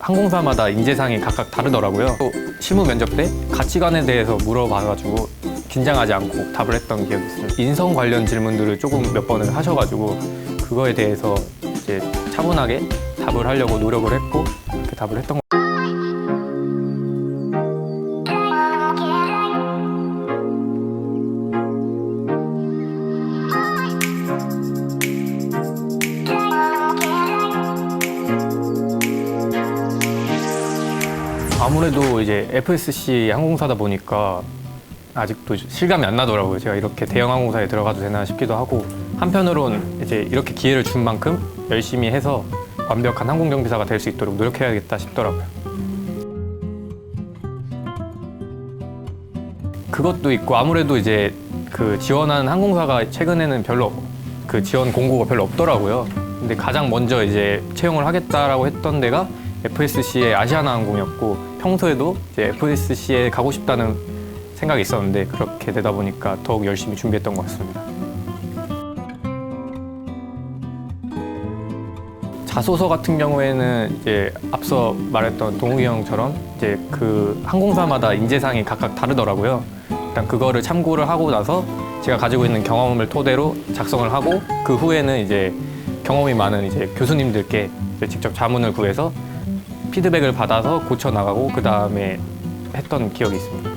항공사마다 인재상이 각각 다르더라고요. 또 실무 면접 때 가치관에 대해서 물어봐가지고 긴장하지 않고 답을 했던 기억이 있습니다. 인성 관련 질문들을 조금 몇 번을 하셔가지고 그거에 대해서 이제 차분하게 답을 하려고 노력을 했고 그렇게 답을 했던 것 같아요. 아무래도 이제 FSC 항공사다 보니까 아직도 실감이 안 나더라고요. 제가 이렇게 대형 항공사에 들어가도 되나 싶기도 하고, 한편으론 이제 이렇게 기회를 준 만큼 열심히 해서 완벽한 항공정비사가 될 수 있도록 노력해야겠다 싶더라고요. 그것도 있고, 아무래도 이제 그 지원하는 항공사가 최근에는 별로 그 지원 공고가 별로 없더라고요. 근데 가장 먼저 이제 채용을 하겠다라고 했던 데가 FSC의 아시아나항공이었고, 평소에도 이제 FSC에 가고 싶다는 생각이 있었는데 그렇게 되다 보니까 더욱 열심히 준비했던 것 같습니다. 자소서 같은 경우에는 이제 앞서 말했던 동욱이 형처럼 이제 그 항공사마다 인재상이 각각 다르더라고요. 일단 그거를 참고를 하고 나서 제가 가지고 있는 경험을 토대로 작성을 하고, 그 후에는 이제 경험이 많은 이제 교수님들께 이제 직접 자문을 구해서 피드백을 받아서 고쳐 나가고 그 다음에 했던 기억이 있습니다.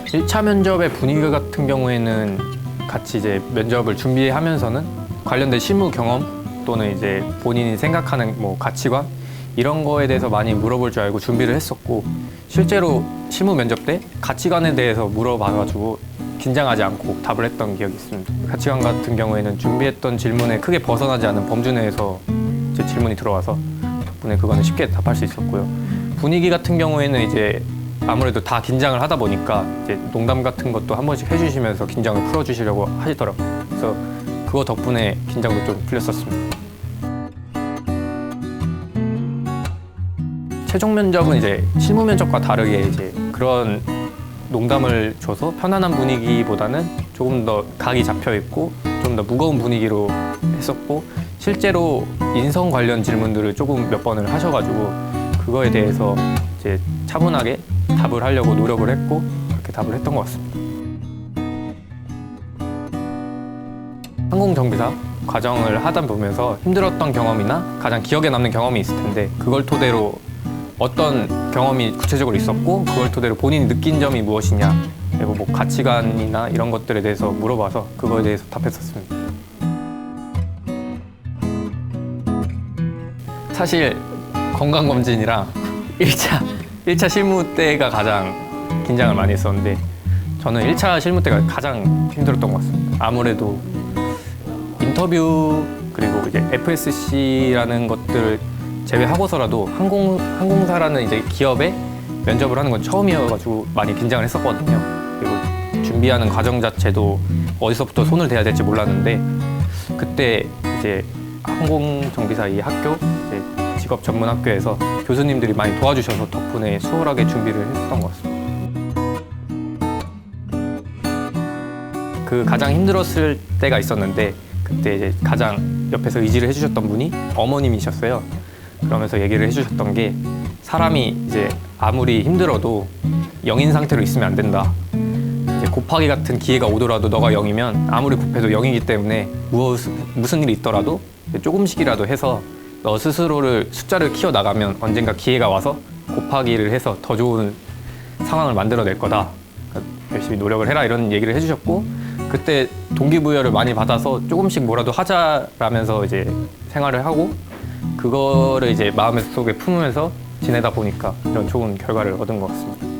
1차 면접의 분위기 같은 경우에는 같이 이제 면접을 준비하면서는 관련된 실무 경험 또는 이제 본인이 생각하는 뭐 가치관 이런 거에 대해서 많이 물어볼 줄 알고 준비를 했었고, 실제로 실무 면접 때 가치관에 대해서 물어봐가지고 긴장하지 않고 답을 했던 기억이 있습니다. 가치관 같은 경우에는 준비했던 질문에 크게 벗어나지 않은 범주 내에서 제 질문이 들어와서 덕분에 그거는 쉽게 답할 수 있었고요. 분위기 같은 경우에는 이제 아무래도 다 긴장을 하다 보니까 이제 농담 같은 것도 한 번씩 해주시면서 긴장을 풀어주시려고 하시더라고요. 그래서 그거 덕분에 긴장도 좀 풀렸었습니다. 최종 면접은 이제 실무 면접과 다르게 이제 그런 농담을 줘서 편안한 분위기보다는 조금 더 각이 잡혀 있고 좀 더 무거운 분위기로 했었고, 실제로 인성 관련 질문들을 조금 몇 번을 하셔가지고 그거에 대해서 이제 차분하게 답을 하려고 노력을 했고 그렇게 답을 했던 것 같습니다. 항공정비사 과정을 하다 보면서 힘들었던 경험이나 가장 기억에 남는 경험이 있을 텐데, 그걸 토대로 어떤 경험이 구체적으로 있었고 그걸 토대로 본인이 느낀 점이 무엇이냐, 그리고 뭐 가치관이나 이런 것들에 대해서 물어봐서 그거에 대해서 답했었습니다. 사실 건강검진이랑 1차 실무 때가 가장 긴장을 많이 했었는데, 저는 1차 실무 때가 가장 힘들었던 것 같습니다. 아무래도 인터뷰 그리고 이제 FSC라는 것들을 제외하고서라도 항공사라는 이제 기업에 면접을 하는 건 처음이어가지고 많이 긴장을 했었거든요. 그리고 준비하는 과정 자체도 어디서부터 손을 대야 될지 몰랐는데, 그때 이제 항공정비사 이 학교 이제 직업 전문 학교에서 교수님들이 많이 도와주셔서 덕분에 수월하게 준비를 했었던 것 같습니다. 그 가장 힘들었을 때가 있었는데, 그때 이제 가장 옆에서 의지를 해주셨던 분이 어머님이셨어요. 그러면서 얘기를 해주셨던 게, 사람이 이제 아무리 힘들어도 0인 상태로 있으면 안 된다. 이제 곱하기 같은 기회가 오더라도 너가 0이면 아무리 곱해도 0이기 때문에 무슨 일이 있더라도 조금씩이라도 해서 너 스스로를 숫자를 키워나가면 언젠가 기회가 와서 곱하기를 해서 더 좋은 상황을 만들어낼 거다. 그러니까 열심히 노력을 해라 이런 얘기를 해주셨고, 그때 동기부여를 많이 받아서 조금씩 뭐라도 하자라면서 이제 생활을 하고 그거를 이제 마음속에 품으면서 지내다 보니까 이런 좋은 결과를 얻은 것 같습니다.